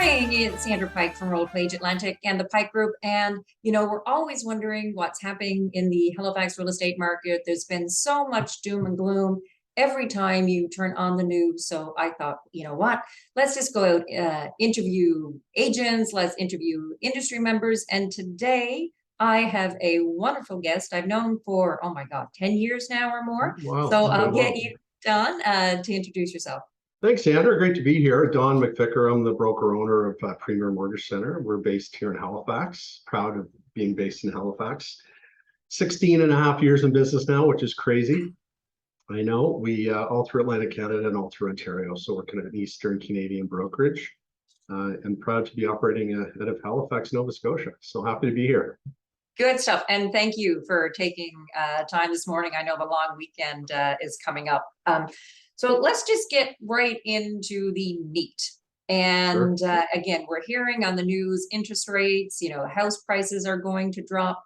morning. It's Sandra Pike from Roll Page Atlantic and the Pike Group. And, we're always wondering what's happening in the Halifax real estate market. There's been so much doom and gloom every time you turn on the news. So I thought, you know what? Let's just go out, interview agents. Let's interview industry members. And today I have a wonderful guest I've known for, oh my God, 10 years now or more. Wow. So I'll get you, Don, to introduce yourself. Thanks, Sandra. Great to be here. Don MacVicar. I'm the broker owner of Premier Mortgage Center. We're based here in Halifax. Proud of being based in Halifax. 16 and a half years in business now, which is crazy. I know. We all through Atlantic Canada and all through Ontario. So we're kind of an Eastern Canadian brokerage. And proud to be operating out of Halifax, Nova Scotia. So happy to be here. Good stuff. And thank you for taking time this morning. I know the long weekend is coming up. So let's just get right into the meat. And Sure. Again, we're hearing on the news, interest rates, house prices are going to drop.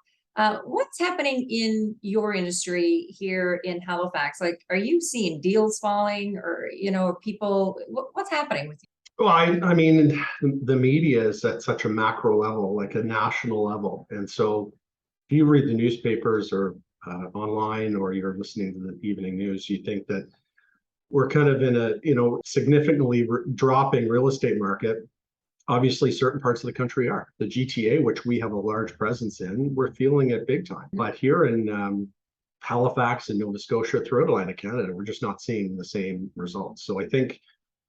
What's happening in your industry here in Halifax? Like, are you seeing deals falling or, people, what's happening with you? Well, I mean, the media is at such a macro level, like a national level. And so if you read the newspapers or online, or you're listening to the evening news, you think that we're kind of in a, significantly dropping real estate market. Obviously, certain parts of the country are. The GTA, which we have a large presence in, we're feeling it big time. But here in Halifax and Nova Scotia, throughout Atlantic Canada, we're just not seeing the same results. So I think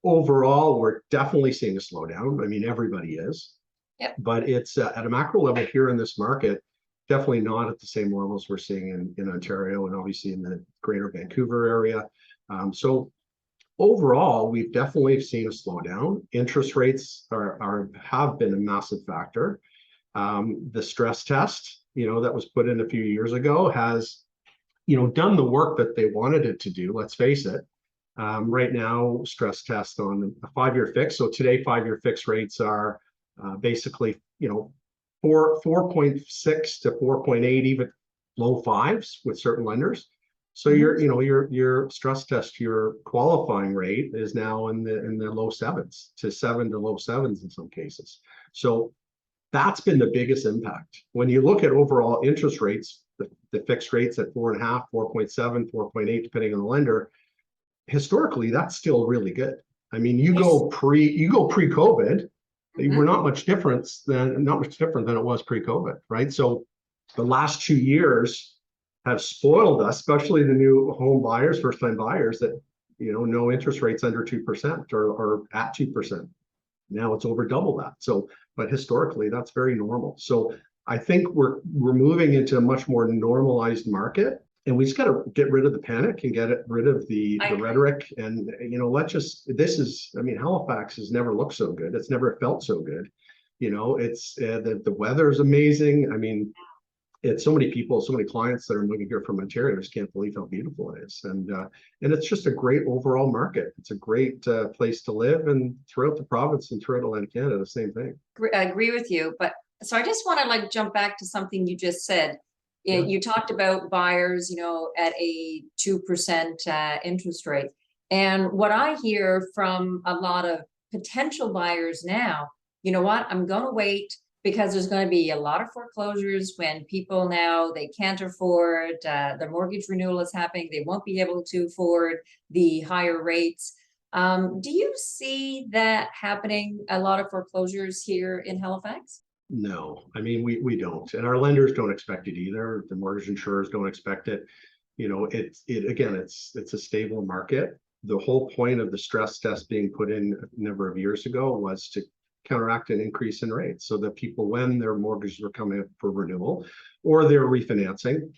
overall, we're definitely seeing a slowdown. I mean, everybody is. Yep. But it's at a macro level here in this market, definitely not at the same levels we're seeing in Ontario and obviously in the greater Vancouver area. So overall, we've definitely seen a slowdown. Interest rates have been a massive factor. The stress test, that was put in a few years ago has, done the work that they wanted it to do. Let's face it. Right now, stress test on a 5-year fix. So today, 5-year fixed rates are basically, 4.6 to 4.8, even low fives with certain lenders. So your stress test, your qualifying rate is now in the low sevens to 7 to low sevens in some cases. So that's been the biggest impact. When you look at overall interest rates, the fixed rates at 4.5, 4.7, 4.8, depending on the lender, historically that's still really good. I mean, you go pre-COVID, we're not much different than it was pre-COVID, right? So the last 2 years have spoiled us, especially the new home buyers, first-time buyers, that no interest rates under 2% or at 2%. Now it's over double that. So, but historically, that's very normal. So I think we're moving into a much more normalized market, and we just got to get rid of the panic and get rid of the rhetoric. And Halifax has never looked so good. It's never felt so good. It's the weather is amazing. I mean, it's so many people, so many clients that are moving here from Ontario just can't believe how beautiful it is. And it's just a great overall market. It's a great place to live, and throughout the province and throughout Atlantic Canada, the same thing. I agree with you. But so I just want to jump back to something you just said. Yeah. You talked about buyers, at a 2% interest rate. And what I hear from a lot of potential buyers now, you know what, I'm going to wait, because there's going to be a lot of foreclosures when people now, they can't afford, the mortgage renewal is happening. They won't be able to afford the higher rates. Do you see that happening, a lot of foreclosures here in Halifax? No, I mean, we don't. And our lenders don't expect it either. The mortgage insurers don't expect it. It's a stable market. The whole point of the stress test being put in a number of years ago was to counteract an increase in rates, so that people, when their mortgages were coming up for renewal or they're refinancing,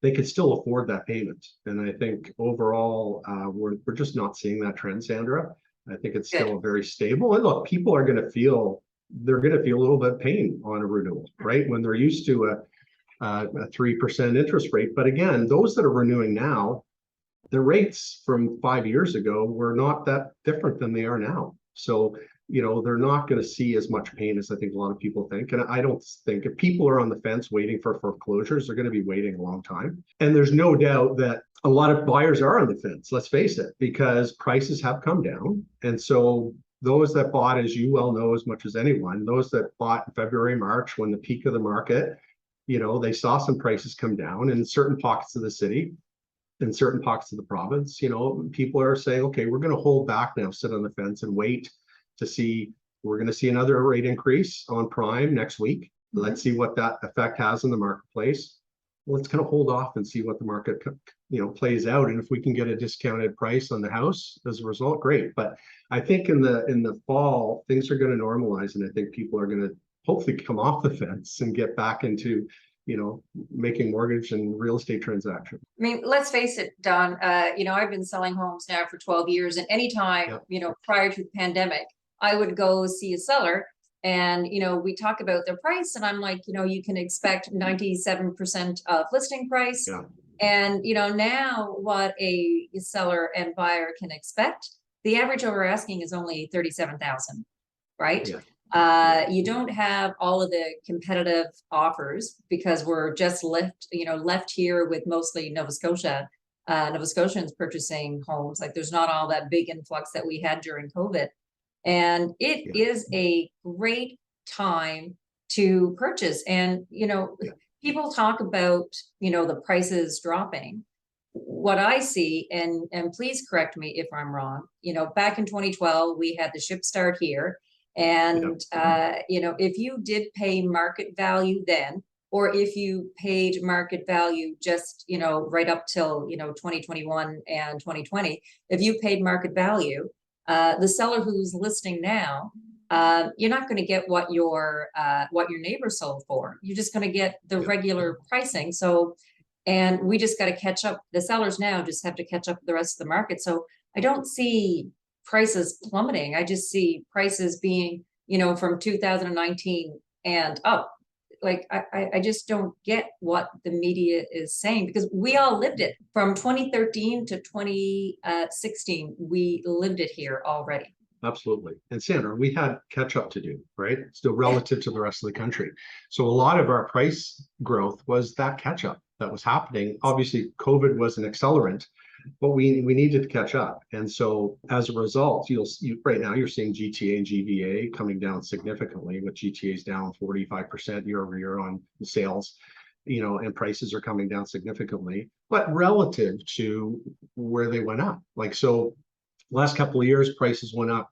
they could still afford that payment. And I think overall, we're just not seeing that trend, Sandra. I think it's still very stable. And look, people are going to feel a little bit of pain on a renewal, right? When they're used to a 3% interest rate. But again, those that are renewing now, the rates from 5 years ago were not that different than they are now. So they're not going to see as much pain as I think a lot of people think. And I don't think, if people are on the fence waiting for foreclosures, they're going to be waiting a long time. And there's no doubt that a lot of buyers are on the fence, let's face it, because prices have come down. And so those that bought, as you well know as much as anyone, those that bought in February, March, when the peak of the market, they saw some prices come down in certain pockets of the city, in certain pockets of the province. People are saying, okay, we're going to hold back now, sit on the fence and wait to see. We're going to see another rate increase on prime next week. Let's see what that effect has in the marketplace. Let's kind of hold off and see what the market plays out, and if we can get a discounted price on the house as a result, great. But I think in the fall things are going to normalize, and I think people are going to hopefully come off the fence and get back into making mortgage and real estate transactions. I mean, let's face it, Don, I've been selling homes now for 12 years, and anytime, prior to the pandemic, I would go see a seller and, we talk about their price, and I'm like, you can expect 97% of listing price. Yeah. And, now what a seller and buyer can expect, the average over asking is only 37,000, right? Yeah. You don't have all of the competitive offers because we're just left here with mostly Nova Scotia, Nova Scotians purchasing homes. Like there's not all that big influx that we had during COVID. And it is a great time to purchase. And, people talk about, the prices dropping. What I see, and please correct me if I'm wrong, back in 2012, we had the ship start here. And, if you did pay market value then, or if you paid market value just, right up till, 2021 and 2020, if you paid market value, the seller who's listing now, you're not going to get what your neighbor sold for. You're just going to get the regular pricing. So, and we just got to catch up. The sellers now just have to catch up with the rest of the market. So I don't see prices plummeting. I just see prices being, from 2019 and up. Like, I just don't get what the media is saying, because we all lived it from 2013 to 2016. We lived it here already. Absolutely. And Sandra, we had catch up to do, right? Still relative to the rest of the country. So a lot of our price growth was that catch up that was happening. Obviously, COVID was an accelerant, but we needed to catch up. And so as a result, right now you're seeing GTA and GVA coming down significantly, with GTA's down 45% year over year on sales, and prices are coming down significantly, but relative to where they went up. Like, so last couple of years, prices went up,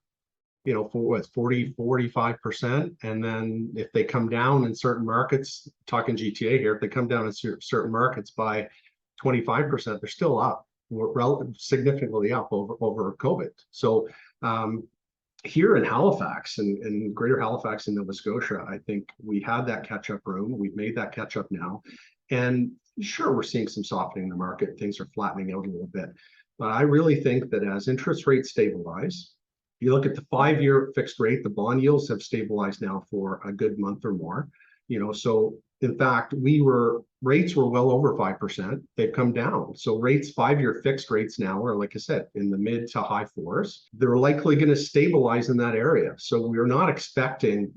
for what, 45%. And then if they come down in certain markets, talking GTA here, if they come down in certain markets by 25%, they're still up. Significantly up over COVID. So here in Halifax and greater Halifax and Nova Scotia, I think we had that catch-up room. We've made that catch-up now. And sure, we're seeing some softening in the market. Things are flattening out a little bit. But I really think that as interest rates stabilize, you look at the 5-year fixed rate, the bond yields have stabilized now for a good month or more. So in fact, rates were well over 5%. They've come down. So rates, 5-year fixed rates now are, like I said, in the mid to high fours. They're likely going to stabilize in that area. So we're not expecting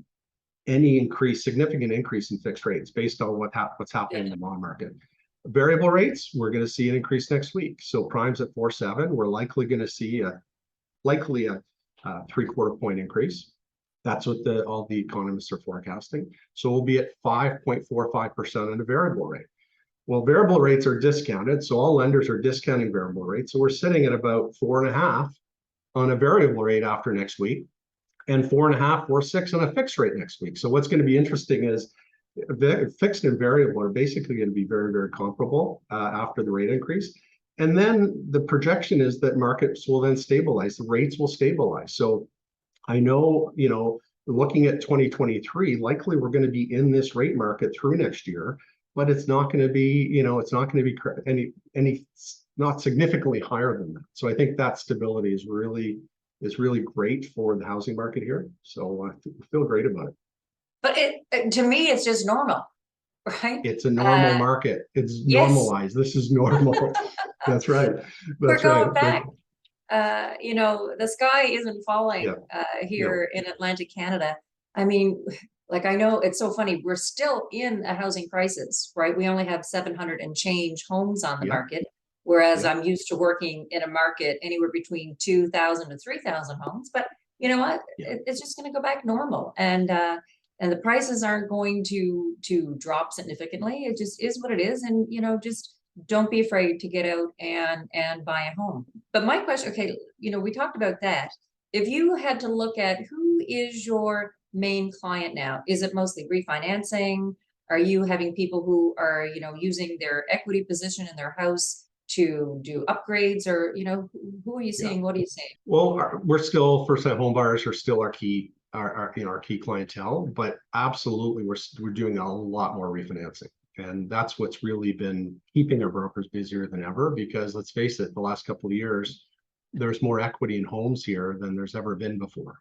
any significant increase in fixed rates based on what's happening in the bond market. Variable rates, we're going to see an increase next week. So prime's at 4.7. We're likely going to see a 3/4 point increase. That's what all the economists are forecasting. So we'll be at 5.45% on a variable rate. Well, variable rates are discounted, so all lenders are discounting variable rates. So we're sitting at about 4.5 on a variable rate after next week, and 4.5 or 6 on a fixed rate next week. So what's going to be interesting is fixed and variable are basically going to be very, very comparable after the rate increase. And then the projection is that markets will then stabilize, the rates will stabilize. So I know, looking at 2023, likely we're going to be in this rate market through next year, but it's not going to be, not significantly higher than that. So I think that stability is really great for the housing market here. So I feel great about it. But to me, it's just normal, right? It's a normal market. It's normalized. This is normal. That's right. We're going back. The sky isn't falling here in Atlantic Canada. I mean, like, I know it's so funny. We're still in a housing crisis, right? We only have 700 and change homes on the market, whereas I'm used to working in a market anywhere between 2,000 to 3,000 homes. But you know what, Yeah. it's just going to go back normal, and the prices aren't going to drop significantly. It just is what it is, and just don't be afraid to get out and buy a home. But my question, okay, we talked about that. If you had to look at who is your main client now, is it mostly refinancing? Are you having people who are, using their equity position in their house to do upgrades, or, who are you Yeah. seeing? What are you seeing? Well, we're still first-time home buyers are still our key, our key clientele, but absolutely we're doing a lot more refinancing. And that's what's really been keeping our brokers busier than ever, because let's face it, the last couple of years, there's more equity in homes here than there's ever been before.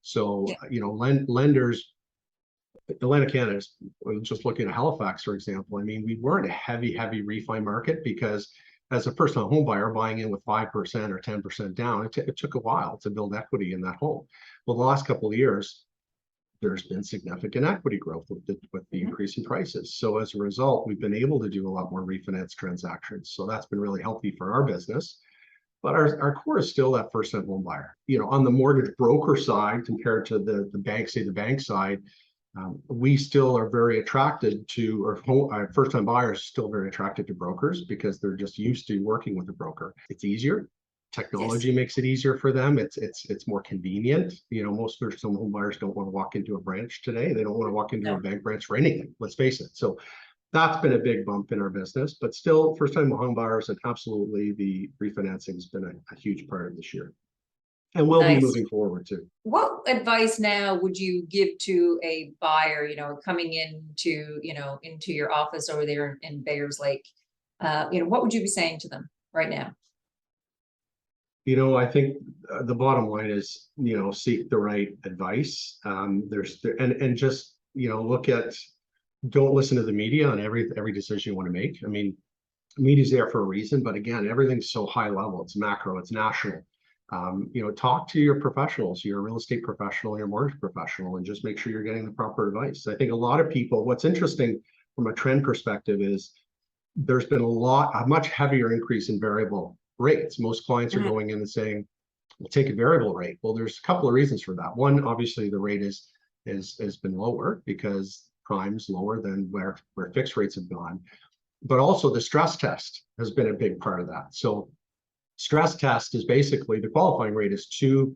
So, Yeah. lenders, Atlantic Canada, just looking at Halifax, for example, I mean, we weren't a heavy refi market because as a first-time home buyer buying in with 5% or 10% down, it took a while to build equity in that home. Well, the last couple of years, there's been significant equity growth with the increase in prices. So as a result, we've been able to do a lot more refinance transactions. So that's been really healthy for our business. But our core is still that first-time home buyer. On the mortgage broker side, compared to the bank, say the bank side, we still are very attracted to, or first-time buyers still very attracted to brokers because they're just used to working with a broker. It's easier. Technology makes it easier for them. It's more convenient. Most first-time home buyers don't want to walk into a branch today. They don't want to walk into a bank branch for anything. Let's face it. So that's been a big bump in our business, but still first-time home buyers, and absolutely the refinancing has been a huge part of this year. And will be moving forward too. What advice now would you give to a buyer, coming into, into your office over there in Bayers Lake? What would you be saying to them right now? I think the bottom line is, seek the right advice. And just, don't listen to the media on every decision you want to make. I mean, media's there for a reason, but again, everything's so high level. It's macro, it's national. Talk to your professionals, your real estate professional, your mortgage professional, and just make sure you're getting the proper advice. I think a lot of people, what's interesting from a trend perspective is there's been a much heavier increase in variable rates. Most clients are going in and saying, we'll take a variable rate. Well, there's a couple of reasons for that. One, obviously the rate has been lower because prime's lower than where fixed rates have gone. But also the stress test has been a big part of that. So stress test is basically the qualifying rate is 2%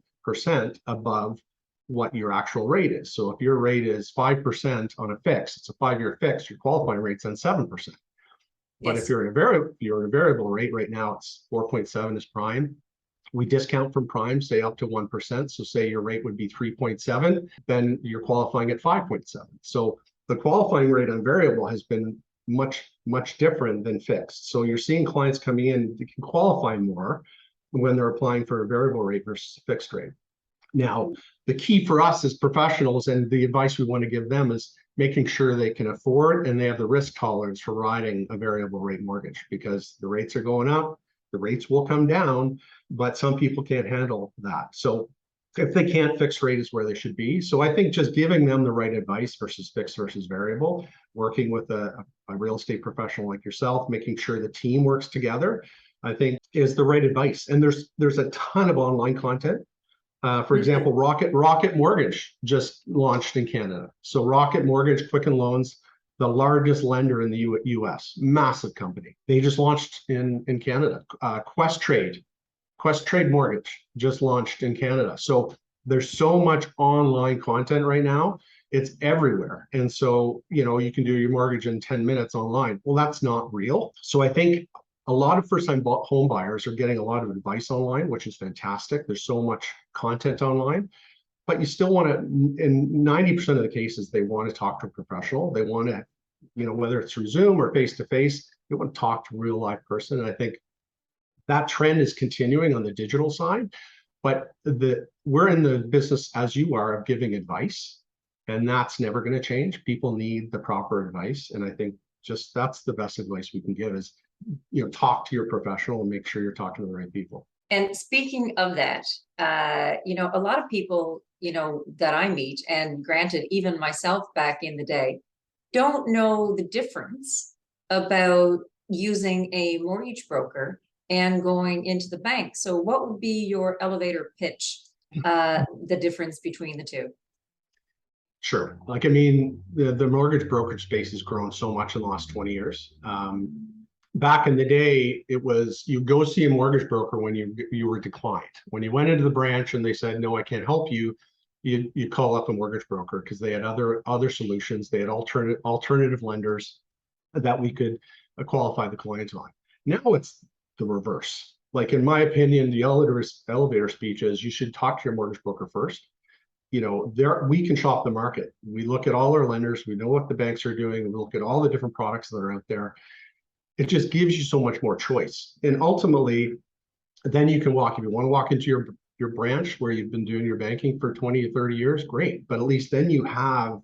above what your actual rate is. So if your rate is 5% on a fix, it's a 5-year fix, your qualifying rate's then 7%. But if you're in a variable rate right now, it's 4.7 is prime. We discount from prime, say up to 1%. So say your rate would be 3.7, then you're qualifying at 5.7. So the qualifying rate on variable has been much different than fixed. So you're seeing clients coming in that can qualify more when they're applying for a variable rate versus fixed rate. Now, the key for us as professionals, and the advice we want to give them, is making sure they can afford and they have the risk tolerance for riding a variable rate mortgage, because the rates are going up, the rates will come down, but some people can't handle that. So if they can't, fixed rate is where they should be. So I think just giving them the right advice versus fixed versus variable, working with a real estate professional like yourself, making sure the team works together, I think is the right advice. And there's a ton of online content. For example, Rocket Mortgage just launched in Canada. So Rocket Mortgage, Quicken Loans, the largest lender in the US, massive company. They just launched in Canada. Quest Trade Mortgage just launched in Canada. So there's so much online content right now. It's everywhere. And so, you can do your mortgage in 10 minutes online. Well, that's not real. So I think a lot of first-time home buyers are getting a lot of advice online, which is fantastic. There's so much content online, but you still want to, in 90% of the cases, they want to talk to a professional. They want to, whether it's through Zoom or face-to-face, they want to talk to a real live person. And I think that trend is continuing on the digital side, but we're in the business, as you are, of giving advice, and that's never going to change. People need the proper advice. And I think just that's the best advice we can give is, talk to your professional and make sure you're talking to the right people. And speaking of that, a lot of people, that I meet, and granted, even myself back in the day, don't know the difference about using a mortgage broker and going into the bank. So what would be your elevator pitch the difference between the two? Sure. Like, I mean, the mortgage brokerage space has grown so much in the last 20 years. Back in the day, it was you go see a mortgage broker when you were declined. When you went into the branch and they said, no, I can't help you, you call up a mortgage broker because they had other solutions. They had alternative lenders that we could qualify the clients on. Now it's the reverse. Like, in my opinion, the elevator speech is you should talk to your mortgage broker first. You know, we can shop the market. We look at all our lenders. We know what the banks are doing. We look at all the different products that are out there. It just gives you so much more choice. And ultimately, then you can if you want to walk into your branch where you've been doing your banking for 20 or 30 years, great. But at least then you've done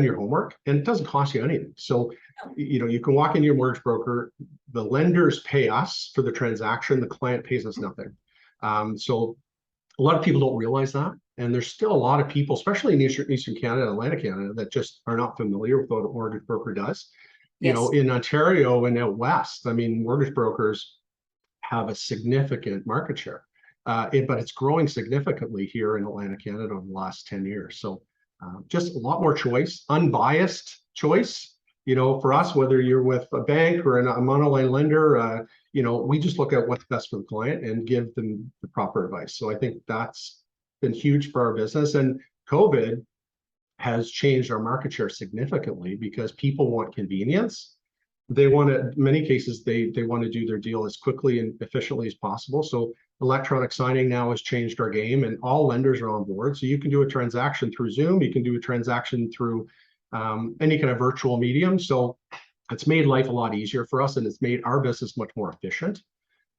your homework and it doesn't cost you anything. So, you know, you can walk into your mortgage broker, the lenders pay us for the transaction, the client pays us nothing. So a lot of people don't realize that. And there's still a lot of people, especially in Eastern Canada, Atlantic Canada, that just are not familiar with what a mortgage broker does. You know, in Ontario and out west, I mean, mortgage brokers have a significant market share, but it's growing significantly here in Atlantic Canada over the last 10 years. So just a lot more choice, unbiased choice. You know, for us, whether you're with a bank or a monoline lender, you know, we just look at what's best for the client and give them the proper advice. So I think that's been huge for our business. And COVID has changed our market share significantly because people want convenience. They want to, in many cases, they want to do their deal as quickly and efficiently as possible. So electronic signing now has changed our game, and all lenders are on board. So you can do a transaction through Zoom, you can do a transaction through any kind of virtual medium. So it's made life a lot easier for us, and it's made our business much more efficient.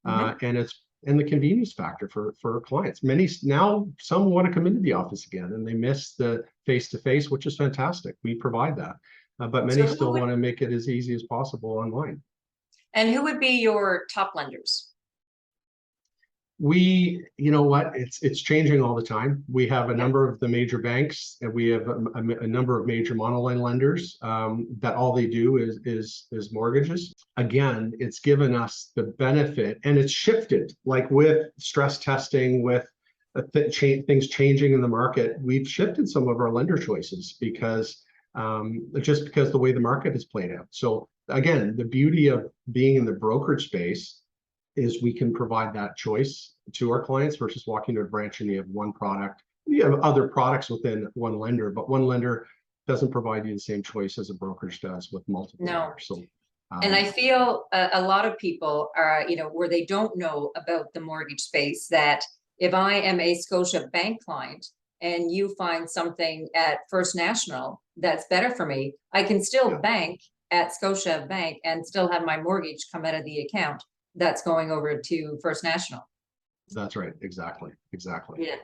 And the convenience factor for our clients. Some want to come into the office again, and they miss the face-to-face, which is fantastic. We provide that, but many still want to make it as easy as possible online. And who would be your top lenders? You know what, it's changing all the time. We have a number of the major banks, and we have a number of major monoline lenders that all they do is mortgages. Again, it's given us the benefit, and it's shifted, like with stress testing, with things changing in the market. We've shifted some of our lender choices because the way the market has played out. So again, the beauty of being in the brokerage space is we can provide that choice to our clients versus walking to a branch and you have one product. You have other products within one lender, but one lender doesn't provide you the same choice as a brokerage does with multiple lenders. So, and I feel a lot of people are, you know, where they don't know about the mortgage space, that if I am a Scotia Bank client and you find something at First National that's better for me, I can still bank at Scotia Bank and still have my mortgage come out of the account that's going over to First National. That's right. Exactly. Yeah.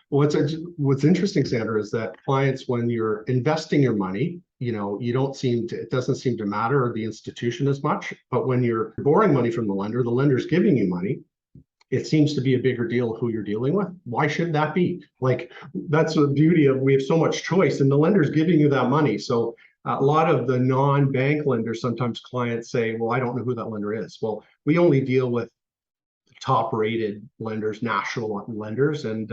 What's interesting, Sandra, is that clients, when you're investing your money, you know, it doesn't seem to matter the institution as much, but when you're borrowing money from the lender's giving you money, it seems to be a bigger deal who you're dealing with. Why should that be? Like, that's the beauty of, we have so much choice and the lender's giving you that money. So a lot of the non-bank lenders, sometimes clients say, well, I don't know who that lender is. Well, we only deal with top rated lenders, national lenders. And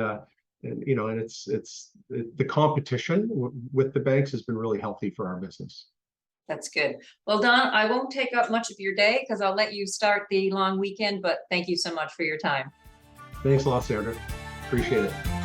you know, and the competition with the banks has been really healthy for our business. That's good. Well, Don, I won't take up much of your day because I'll let you start the long weekend, but thank you so much for your time. Thanks a lot, Sandra. Appreciate it.